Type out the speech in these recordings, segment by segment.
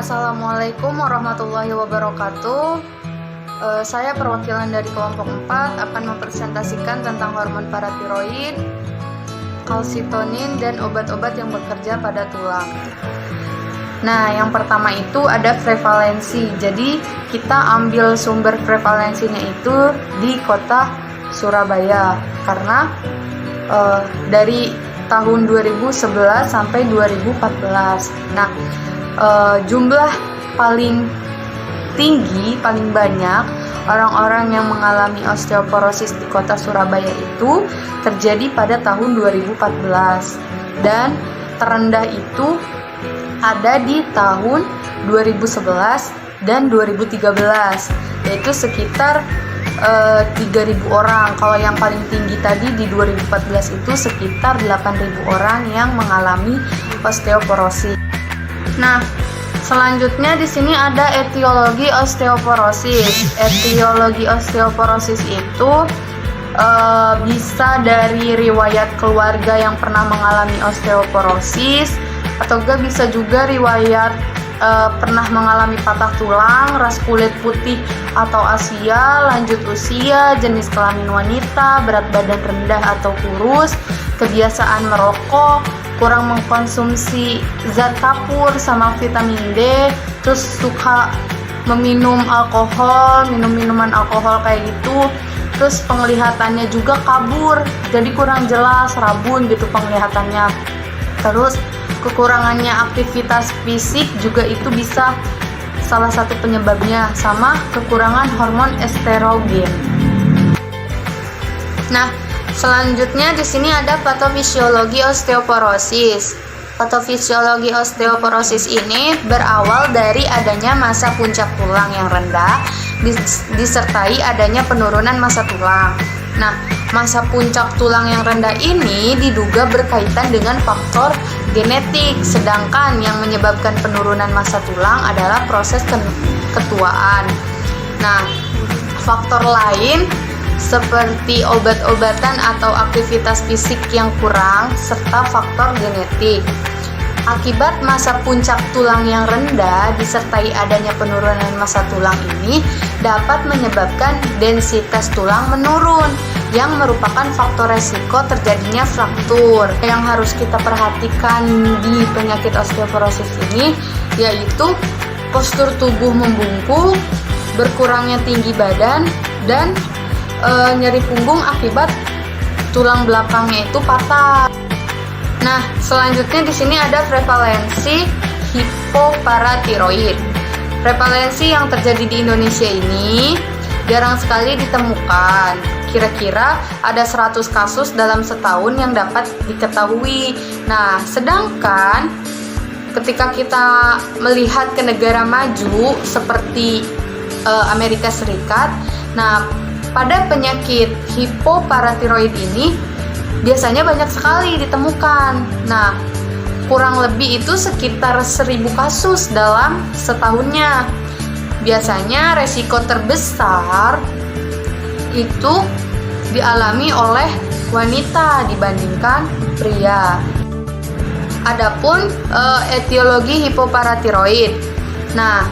Assalamualaikum warahmatollahi wabarakatuh. Saya perwakilan dari kelompok 4 akan mempresentasikan tentang hormon paratiroid, kalsitonin, dan obat-obat yang bekerja pada tulang. Nah, yang pertama itu ada prevalensi. Jadi, kita ambil sumber prevalensinya itu di kota Surabaya karena dari tahun 2011 sampai 2014. Nah, jumlah paling tinggi, paling banyak orang-orang yang mengalami osteoporosis di kota Surabaya itu terjadi pada tahun 2014, dan terendah itu ada di tahun 2011 dan 2013, yaitu sekitar 3.000 orang. Kalau yang paling tinggi tadi di 2014 itu sekitar 8.000 orang yang mengalami osteoporosis. Nah, selanjutnya di sini ada etiologi osteoporosis. Etiologi osteoporosis itu bisa dari riwayat keluarga yang pernah mengalami osteoporosis, atau bisa juga riwayat pernah mengalami patah tulang, ras kulit putih atau Asia, lanjut usia, jenis kelamin wanita, berat badan rendah atau kurus, kebiasaan merokok, kurang mengkonsumsi zat kapur sama vitamin D, terus suka meminum alkohol, minum minuman alkohol kayak gitu, terus penglihatannya juga kabur, jadi kurang jelas, rabun gitu penglihatannya. Terus kekurangannya aktivitas fisik juga itu bisa salah satu penyebabnya, sama kekurangan hormon estrogen. Nah, selanjutnya di sini ada patofisiologi osteoporosis. Patofisiologi osteoporosis ini berawal dari adanya massa puncak tulang yang rendah disertai adanya penurunan massa tulang. Nah, massa puncak tulang yang rendah ini diduga berkaitan dengan faktor genetik, sedangkan yang menyebabkan penurunan massa tulang adalah proses ketuaan. Nah, faktor lain seperti obat-obatan atau aktivitas fisik yang kurang, serta faktor genetik. Akibat massa puncak tulang yang rendah disertai adanya penurunan massa tulang ini dapat menyebabkan densitas tulang menurun, yang merupakan faktor resiko terjadinya fraktur. Yang harus kita perhatikan di penyakit osteoporosis ini yaitu postur tubuh membungkuk, berkurangnya tinggi badan, dan nyeri punggung akibat tulang belakangnya itu patah. Nah, selanjutnya di sini ada prevalensi hipoparatiroid. Prevalensi yang terjadi di Indonesia ini jarang sekali ditemukan. Kira-kira ada 100 kasus dalam setahun yang dapat diketahui. Nah, sedangkan ketika kita melihat ke negara maju seperti Amerika Serikat, nah, pada penyakit hipoparatiroid ini biasanya banyak sekali ditemukan. Nah, kurang lebih itu sekitar 1.000 kasus dalam setahunnya. Biasanya resiko terbesar itu dialami oleh wanita dibandingkan pria. Adapun etiologi hipoparatiroid, nah,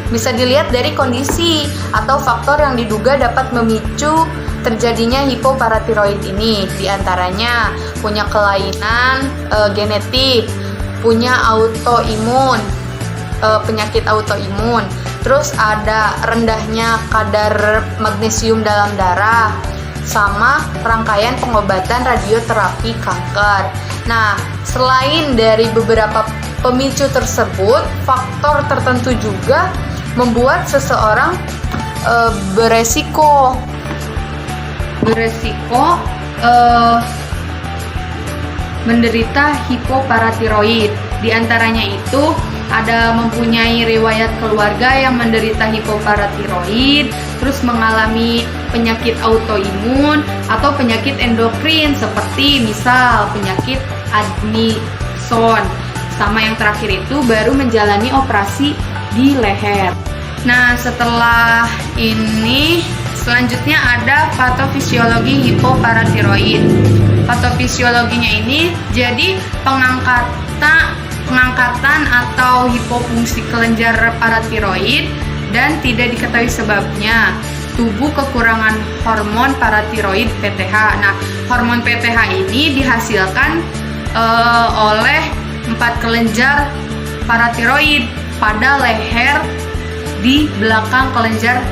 bisa dilihat dari kondisi atau faktor yang diduga dapat memicu terjadinya hipoparatiroid ini. Di antaranya punya kelainan genetik, punya autoimun, penyakit autoimun, terus ada rendahnya kadar magnesium dalam darah, sama rangkaian pengobatan radioterapi kanker. Nah, selain dari beberapa pemicu tersebut, faktor tertentu juga membuat seseorang beresiko menderita hipoparatiroid. Di antaranya itu ada mempunyai riwayat keluarga yang menderita hipoparatiroid, terus mengalami penyakit autoimun atau penyakit endokrin seperti misal penyakit Addison, sama yang terakhir itu baru menjalani operasi di leher. Nah, setelah ini selanjutnya ada patofisiologi hipoparatiroid. Patofisiologinya ini jadi pengangkatan atau hipofungsi kelenjar paratiroid, dan tidak diketahui sebabnya. Tubuh kekurangan hormon paratiroid PTH. Nah, hormon PTH ini dihasilkan oleh 4 kelenjar paratiroid pada leher di belakang kelenjar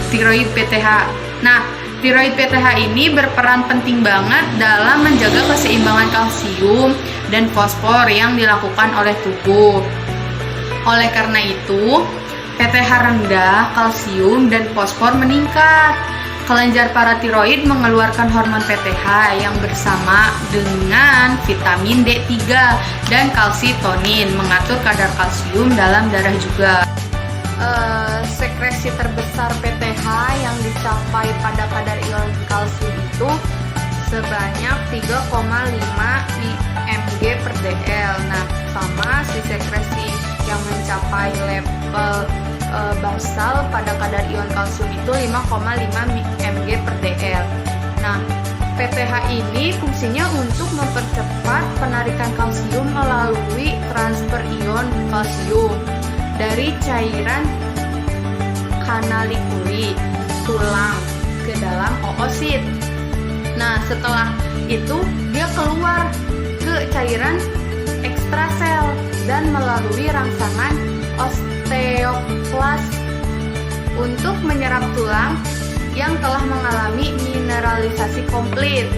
tiroid PTH. Nah, tiroid PTH ini berperan penting banget dalam menjaga keseimbangan kalsium dan fosfor yang dilakukan oleh tubuh. Oleh karena itu, PTH rendah, kalsium dan fosfor meningkat. Kelenjar paratiroid mengeluarkan hormon PTH yang bersama dengan vitamin D3 dan kalsitonin mengatur kadar kalsium dalam darah juga. Sekresi terbesar PTH yang dicapai pada kadar ion kalsium itu sebanyak 3,5 mg per dl. Nah, sama si sekresi yang mencapai level basal pada kadar ion kalsium itu 5,5 mg per dl. Nah, PTH ini fungsinya untuk mempercepat penarikan kalsium melalui transfer ion kalsium dari cairan kanalikuli tulang ke dalam oosit. Nah, setelah itu dia keluar ke cairan ekstrasel dan melalui rangsangan osteoklas untuk menyerap tulang yang telah mengalami mineralisasi komplit.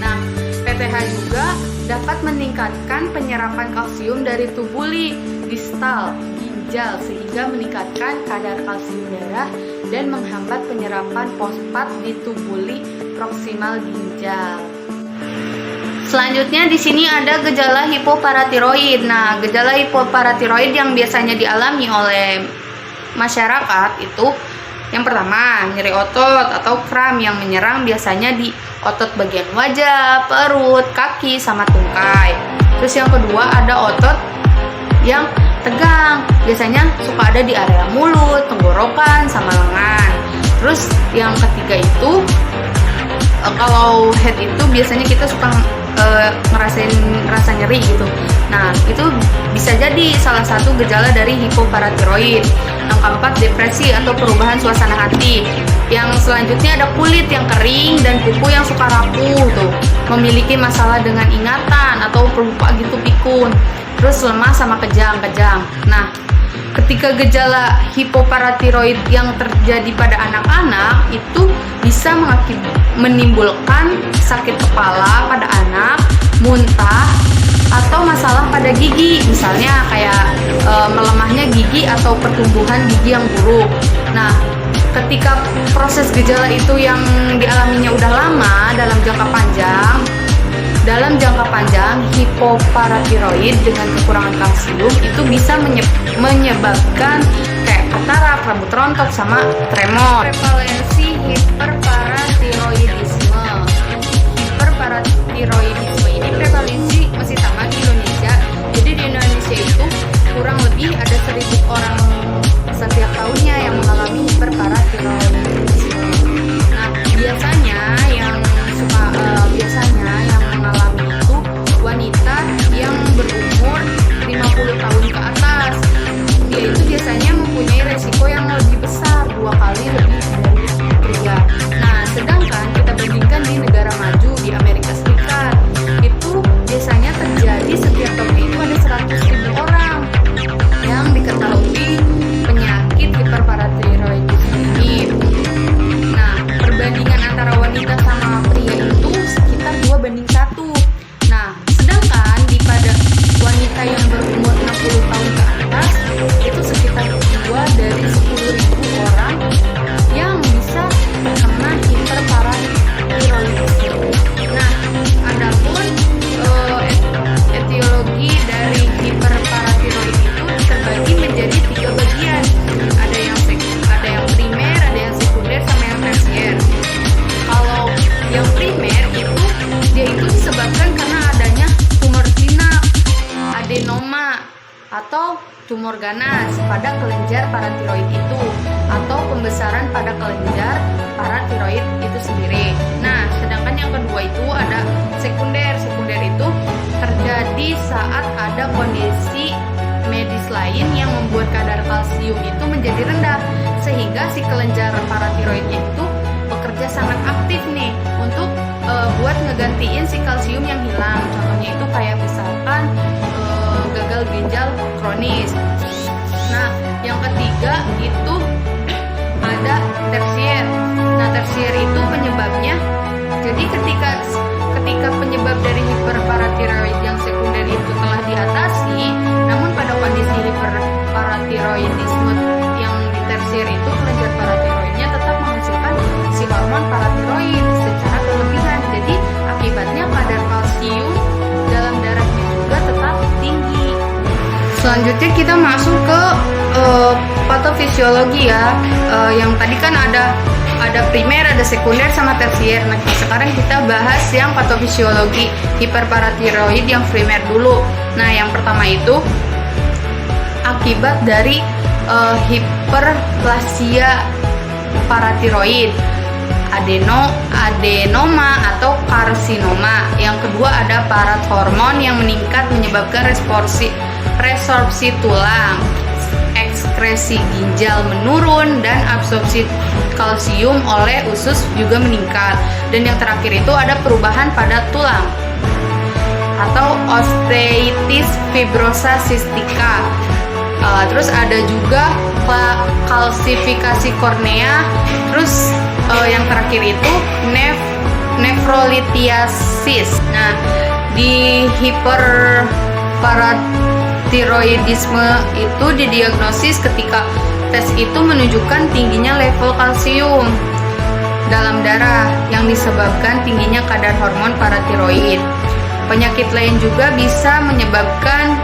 Nah, PTH juga dapat meningkatkan penyerapan kalsium dari tubuli distal ginjal sehingga meningkatkan kadar kalsium darah dan menghambat penyerapan fosfat di tubuli proksimal ginjal. Selanjutnya di sini ada gejala hipoparatiroid. Nah, gejala hipoparatiroid yang biasanya dialami oleh masyarakat itu yang pertama, nyeri otot atau kram yang menyerang biasanya di otot bagian wajah, perut, kaki, sama tungkai. Terus yang kedua ada otot yang tegang, biasanya suka ada di area mulut, tenggorokan, sama lengan. Terus yang ketiga itu kalau head itu biasanya kita suka ngerasain rasa nyeri gitu. Nah, itu bisa jadi salah satu gejala dari hipoparatiroid. Yang keempat, depresi atau perubahan suasana hati. Yang selanjutnya ada kulit yang kering dan kuku yang suka rapuh tuh. Memiliki masalah dengan ingatan atau pelupa gitu, pikun. Terus lemah sama kejang-kejang. Nah, ketika gejala hipoparatiroid yang terjadi pada anak-anak itu bisa menimbulkan sakit kepala pada anak, muntah, atau masalah pada gigi, misalnya kayak melemahnya gigi atau pertumbuhan gigi yang buruk. Nah, ketika proses gejala itu yang dialaminya udah lama dalam jangka panjang hipoparatiroid dengan kekurangan kalsium itu bisa menyebabkan kayak katarak, rambut rontok, sama tremor. Prevalensi hiperparatiroidisme. Hiperparatiroidisme ini prevalensi masih sama di Indonesia. Jadi di Indonesia itu kurang lebih ada 1.000 orang setiap tahunnya yang mengalami hiperparatiroidisme. Nah, biasanya yang mengalami itu wanita yang berumur 50 tahun ke atas. Dia itu biasanya mempunyai resiko yang lebih besar, 2 kali lebih dari pria. Nah, sedangkan kita bandingkan di negara maju di Amerika Serikat, itu biasanya terjadi setiap tahunnya itu ada 100.000 orang yang diketahui penyakit hiperparatiroidisme ini. Nah, perbandingan antara wanita sama pria itu sekitar 2:1. Nah, sedangkan pada wanita yang berumur 60 tahun ke atas itu sekitar 2 dari 10.000 orang yang bisa terkena hiperparatiroidisme. Nah, adapun etiologi dari hiperparatiroid itu terbagi menjadi 3 bagian. Ada yang primer, ada yang sekunder, sama yang tersier. Kalau yang primer itu dia itu disebabkan karena adanya tumor jinak, adenoma, atau tumor ganas pada kelenjar paratiroid itu, atau pembesaran pada kelenjar paratiroid itu sendiri. Nah, sedangkan yang kedua itu ada sekunder. Sekunder itu terjadi terjadi saat ada kondisi medis lain yang membuat kadar kalsium itu menjadi rendah, sehingga si kelenjar paratiroidnya itu bekerja sangat aktif nih untuk buat ngegantiin si kalsium yang hilang. Contohnya itu kayak misalkan gagal ginjal kronis. Nah, yang ketiga itu ada tersier. Nah, tersier itu penyebabnya, jadi ketika penyebab dari hiperparatiroid yang sekunder itu telah diatasi, namun pada kondisi hiperparatiroidisme yang di tersier itu kelenjar paratiroidnya tetap menghasilkan si hormon paratiroid secara berlebihan. Jadi akibatnya kadar kalsium dalam darahnya juga tetap tinggi. Selanjutnya kita masuk ke patofisiologi ya. Yang tadi kan ada primer, ada sekunder, sama tersier. Nah, sekarang kita bahas yang patofisiologi hiperparatiroid yang primer dulu. Nah, yang pertama itu akibat dari hiperplasia paratiroid, adenoma atau karsinoma. Yang kedua ada parat hormon yang meningkat menyebabkan resorpsi tulang, ekskresi ginjal menurun, dan absorpsi kalsium oleh usus juga meningkat. Dan yang terakhir itu ada perubahan pada tulang atau osteitis fibrosa cystica. Terus ada juga kalsifikasi kornea. Terus yang terakhir itu nefrolithiasis. Nah, di hiperparatiroidisme itu didiagnosis ketika tes itu menunjukkan tingginya level kalsium dalam darah yang disebabkan tingginya kadar hormon paratiroid. Penyakit lain juga bisa menyebabkan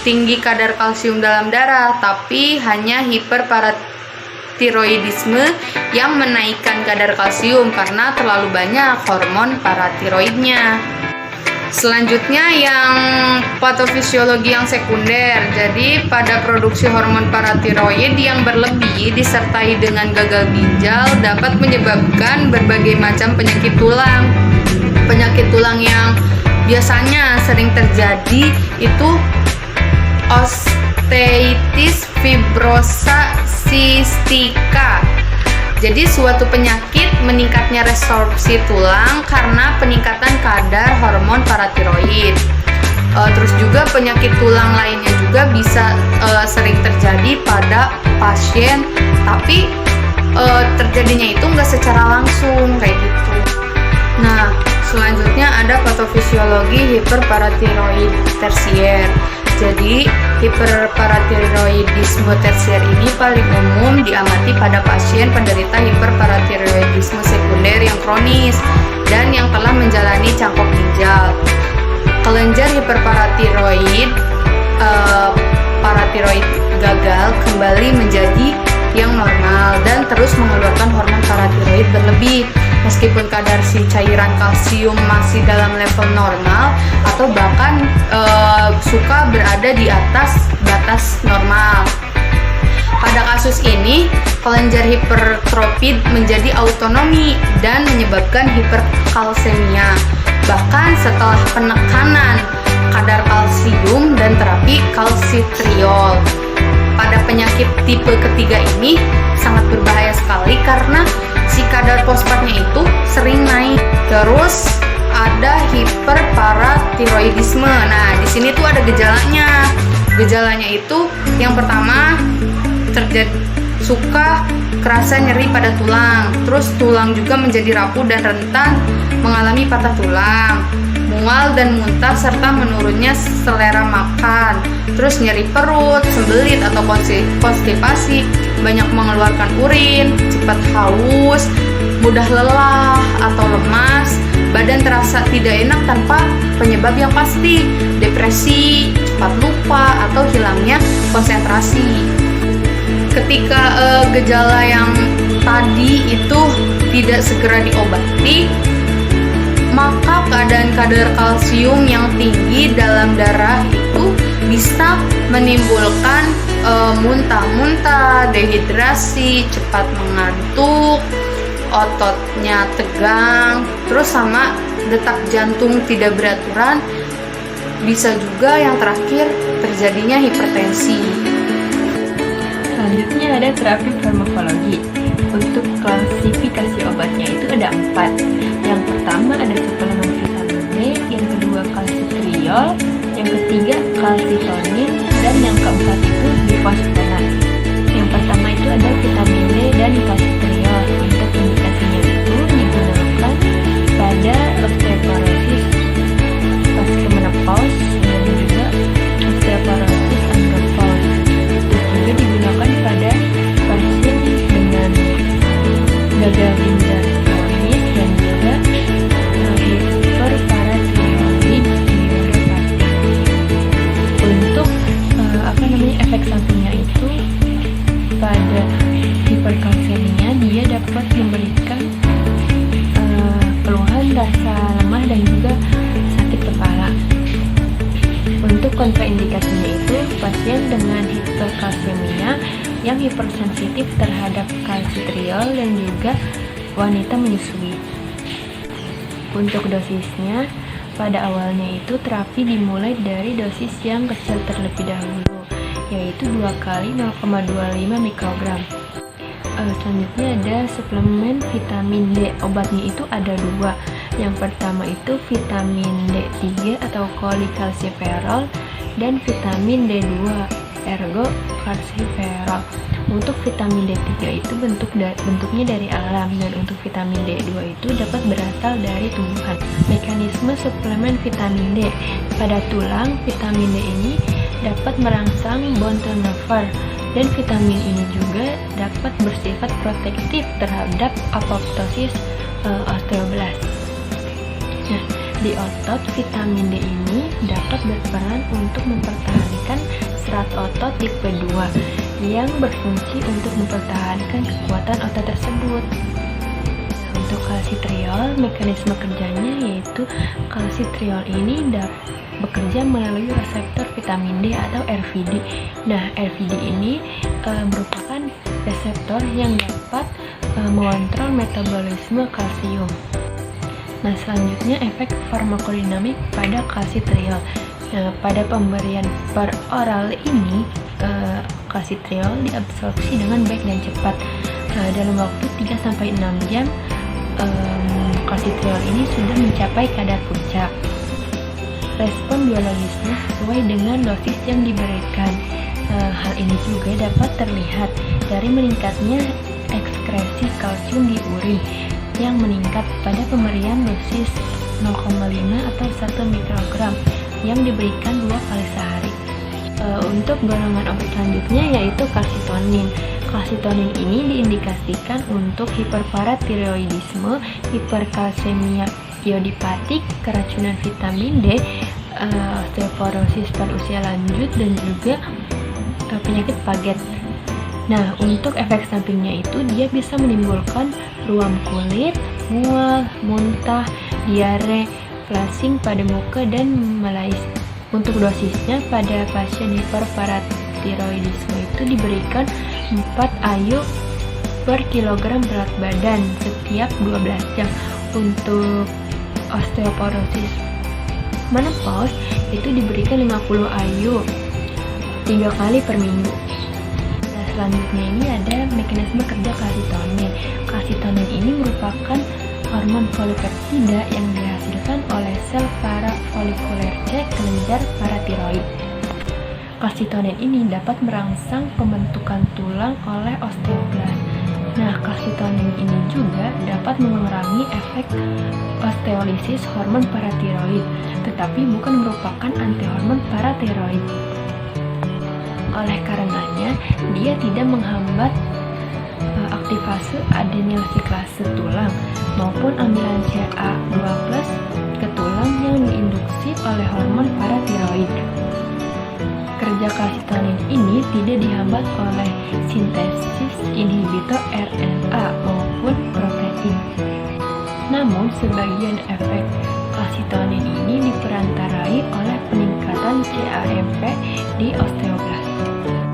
tinggi kadar kalsium dalam darah, tapi hanya hiperparatiroidisme yang menaikkan kadar kalsium karena terlalu banyak hormon paratiroidnya. Selanjutnya yang patofisiologi yang sekunder. Jadi pada produksi hormon paratiroid yang berlebih disertai dengan gagal ginjal dapat menyebabkan berbagai macam penyakit tulang. Penyakit tulang yang biasanya sering terjadi itu osteitis fibrosa cystica. Jadi suatu penyakit meningkatnya resorpsi tulang karena peningkatan kadar hormon paratiroid. Terus juga penyakit tulang lainnya juga bisa sering terjadi pada pasien, tapi terjadinya itu nggak secara langsung kayak gitu. Nah, selanjutnya ada patofisiologi hiperparatiroid tersier. Jadi, hiperparatiroidisme tersier ini paling umum diamati pada pasien penderita hiperparatiroidisme sekunder yang kronis dan yang telah menjalani cangkok ginjal. Kelenjar hiperparatiroid paratiroid gagal kembali menjadi yang normal dan terus mengeluarkan hormon paratiroid berlebih. Meskipun kadar si cairan kalsium masih dalam level normal atau bahkan suka berada di atas batas normal. Pada kasus ini, kelenjar hipertrofid menjadi autonomi dan menyebabkan hiperkalsemia. Bahkan setelah penekanan kadar kalsium dan terapi kalsitriol. Pada penyakit tipe ketiga ini sangat berbahaya sekali karena si kadar fosfatnya itu sering naik. Terus ada hiperparatiroidisme. Nah, di sini tuh ada gejalanya. Gejalanya itu yang pertama suka kerasa nyeri pada tulang. Terus tulang juga menjadi rapuh dan rentan mengalami patah tulang, mual dan muntah serta menurunnya selera makan. Terus nyeri perut, sembelit atau konstipasi, banyak mengeluarkan urin, cepat haus, mudah lelah atau lemas, badan terasa tidak enak tanpa penyebab yang pasti, depresi, cepat lupa atau hilangnya konsentrasi. Ketika gejala yang tadi itu tidak segera diobati, maka keadaan kadar kalsium yang tinggi dalam darah itu bisa menimbulkan muntah-muntah, dehidrasi, cepat mengantuk, ototnya tegang, terus sama detak jantung tidak beraturan, Bisa juga yang terakhir terjadinya hipertensi. Selanjutnya ada terapi farmakologi. Untuk klasifikasi obatnya itu ada 4. Yang pertama ada suplemen vitamin D, yang kedua kalsitriol, yang ketiga kalsitonin, dan yang keempat itu bifosfonat. Yang pertama itu ada vitamin D dan kalsitriol. Untuk indikasinya itu digunakan pada osteoporosis pasca menopause dan juga osteoporosis andropause. Juga digunakan pada pasien dengan gagal ginjal kronis dan juga hiperparatiroid neuropati. Untuk efek sampingnya itu pada hiperkalsemia dia dapat memberikan keluhan rasa lemah dan juga sakit kepala. Untuk kontraindikasinya itu pasien dengan hiperkalsemia yang hipersensitif terhadap kalsitriol dan juga wanita menyusui. Untuk dosisnya, pada awalnya itu terapi dimulai dari dosis yang kecil terlebih dahulu, yaitu 2 kali 0,25 mikrogram. Selanjutnya ada suplemen vitamin D. Obatnya itu ada 2. Yang pertama itu vitamin D3 atau cholecalciferol dan vitamin D2 ergo calciferol. Untuk vitamin D3 itu bentuknya dari alam, dan untuk vitamin D2 itu dapat berasal dari tumbuhan. Mekanisme suplemen vitamin D pada tulang, vitamin D ini dapat merangsang bone turnover, dan vitamin ini juga dapat bersifat protektif terhadap apoptosis osteoblast. Nah, di otot, vitamin D ini dapat berperan untuk mempertahankan serat otot tipe 2 yang berfungsi untuk mempertahankan kekuatan otot tersebut. Untuk kalsitriol, mekanisme kerjanya yaitu kalsitriol ini bekerja melalui reseptor vitamin D atau RVD. Nah, RVD ini merupakan reseptor yang dapat mengontrol metabolisme kalsium. Nah, selanjutnya efek farmakodinamik pada kalsitriol. Nah, pada pemberian per oral ini, kalsitriol diabsorpsi dengan baik dan cepat. Dalam waktu 3-6 jam, kalsitriol ini sudah mencapai kadar puncak. Respon biologisnya sesuai dengan dosis yang diberikan. Hal ini juga dapat terlihat dari meningkatnya ekskresi kalsium di urin yang meningkat pada pemberian dosis 0,5 atau 1 mikrogram yang diberikan 2 kali sehari. Untuk golongan obat selanjutnya yaitu kalsitonin. Kalsitonin ini diindikasikan untuk hiperparatiroidisme, hiperkalsemia iodipatik, keracunan vitamin D, osteoporosis pada usia lanjut, dan juga penyakit Paget. Nah, untuk efek sampingnya itu dia bisa menimbulkan ruam kulit, mual, muntah, diare, flushing pada muka, dan malaise. Untuk dosisnya pada pasien hiperparatiroidisme itu diberikan 4 IU per kilogram berat badan setiap 12 jam. Untuk osteoporosis menopause itu diberikan 50 IU 3 kali per minggu. Nah, selanjutnya ini ada mekanisme kerja kalsitonin. Kalsitonin ini merupakan hormon polipeptida yang dihasilkan oleh sel parafolikuler C kelenjar paratiroid. Kalsitonin ini dapat merangsang pembentukan tulang oleh osteoblast. Nah, kalsitonin ini juga dapat mengurangi efek osteolisis hormon paratiroid, tetapi bukan merupakan antihormon paratiroid. Oleh karenanya, dia tidak menghambat aktivasi adenyl siklase tulang maupun ampilan CA2+ ke tulang yang diinduksi oleh hormon paratiroid. Kerja kalsitonin ini tidak dihambat oleh sintesis inhibitor RNA maupun protein. Namun, sebagian efek kalsitonin ini diperantarai oleh peningkatan CAMP di osteoblast.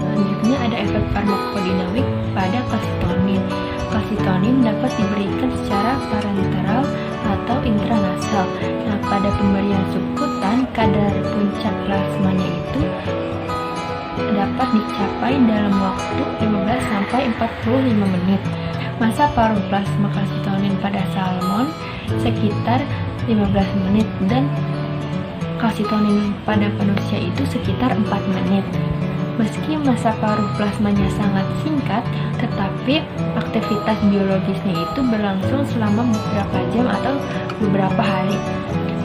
Selanjutnya ada efek farmakodinamik pada kalsitonin. Kalsitonin dapat diberikan secara parenteral atau intranasal. Nah, pada pemberian subkutan, kadar puncak plasmanya itu dapat dicapai dalam waktu 15-45 menit. Masa paruh plasma kalsitonin pada salmon sekitar 15 menit dan kalsitonin pada manusia itu sekitar 4 menit. Meski masa paruh plasmanya sangat singkat, tetapi aktivitas biologisnya itu berlangsung selama beberapa jam atau beberapa hari.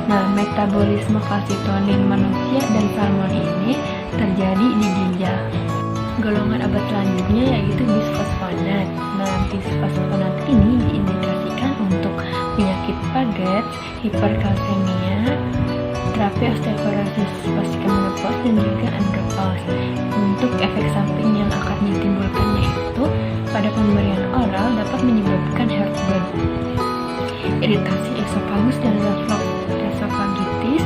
Nah, metabolisme kalsitonin manusia dan salmon ini terjadi di ginjal. Golongan obat selanjutnya yaitu bisfosfonat. Nah, bisfosfonat ini diindikasikan untuk penyakit Paget, hiperkalsemia, terapi osteoporosis pasca menopause dan juga andropause. Untuk efek samping yang akan ditimbulkannya itu pada pemberian oral dapat menyebabkan heartburn, iritasi esofagus dan esofagitis,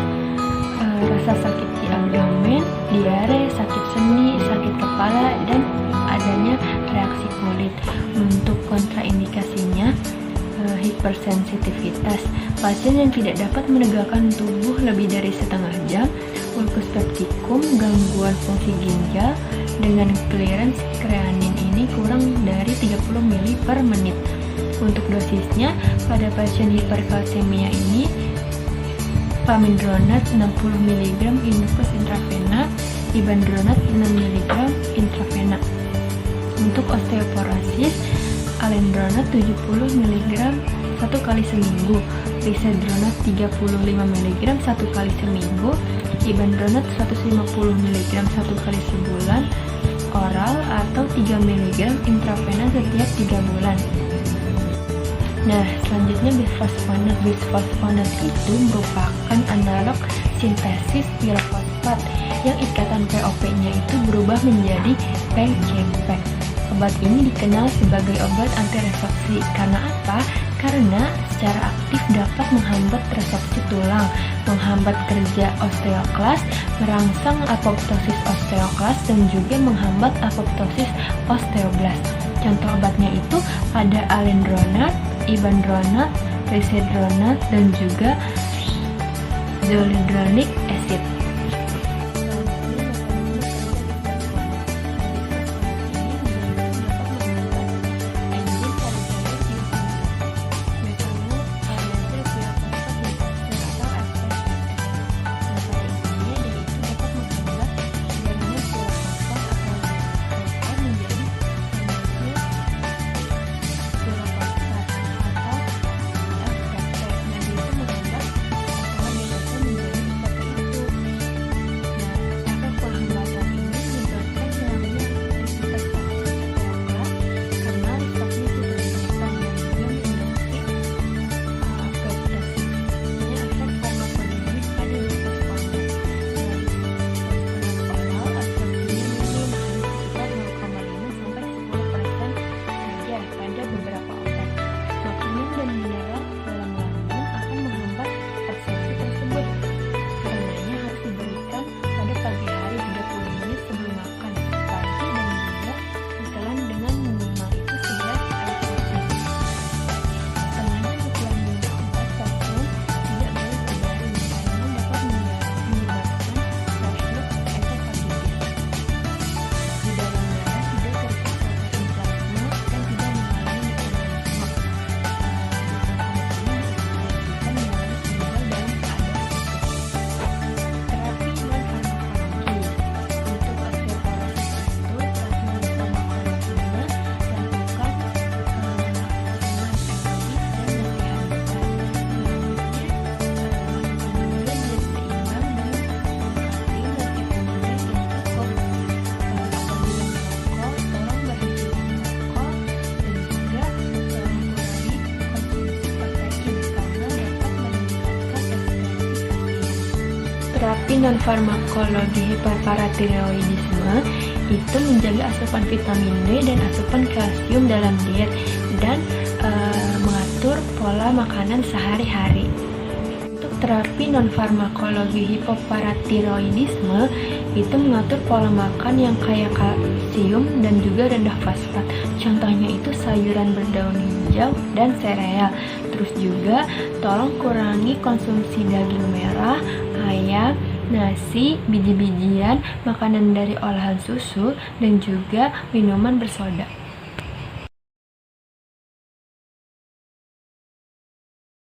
rasa sakit di abdomen, diare, sakit sendi, sakit kepala, dan adanya reaksi kulit. Untuk kontraindikasinya, hipersensitivitas. Pasien yang tidak dapat menegakkan tubuh lebih dari setengah jam, ulkus peptikum, gangguan fungsi ginjal, dengan clearance kreanin ini kurang dari 30 ml per menit. Untuk dosisnya, pada pasien hiperkalsemia ini, pamidronat 60 mg infus intravena, ibandronat 6 mg intravena. Untuk osteoporosis, alendronat 70 mg 1 kali seminggu, lisedronat 35 mg 1 kali seminggu, ibandronat 150 mg 1 kali sebulan, oral atau 3 mg intravena setiap 3 bulan. Nah, selanjutnya bisfosfonat. Bisfosfonat itu merupakan analog sintesis pirofosfat yang ikatan POP-nya itu berubah menjadi PCP. Obat ini dikenal sebagai obat antiresorpsi. Karena apa? Karena secara aktif dapat menghambat resorpsi tulang, menghambat kerja osteoklas, merangsang apoptosis osteoklas, dan juga menghambat apoptosis osteoblast. Contoh obatnya itu ada alendronat, ibandronat, lisedronat, dan juga zoledronic acid. Terapi non-farmakologi hiperparatiroidisme itu menjaga asupan vitamin D dan asupan kalsium dalam diet dan mengatur pola makanan sehari-hari. Untuk terapi non-farmakologi hipoparatiroidisme itu mengatur pola makan yang kaya kalsium dan juga rendah fosfat. Contohnya itu sayuran berdaun hijau dan sereal. Terus juga tolong kurangi konsumsi daging merah, ayam, nasi, biji-bijian, makanan dari olahan susu, dan juga minuman bersoda.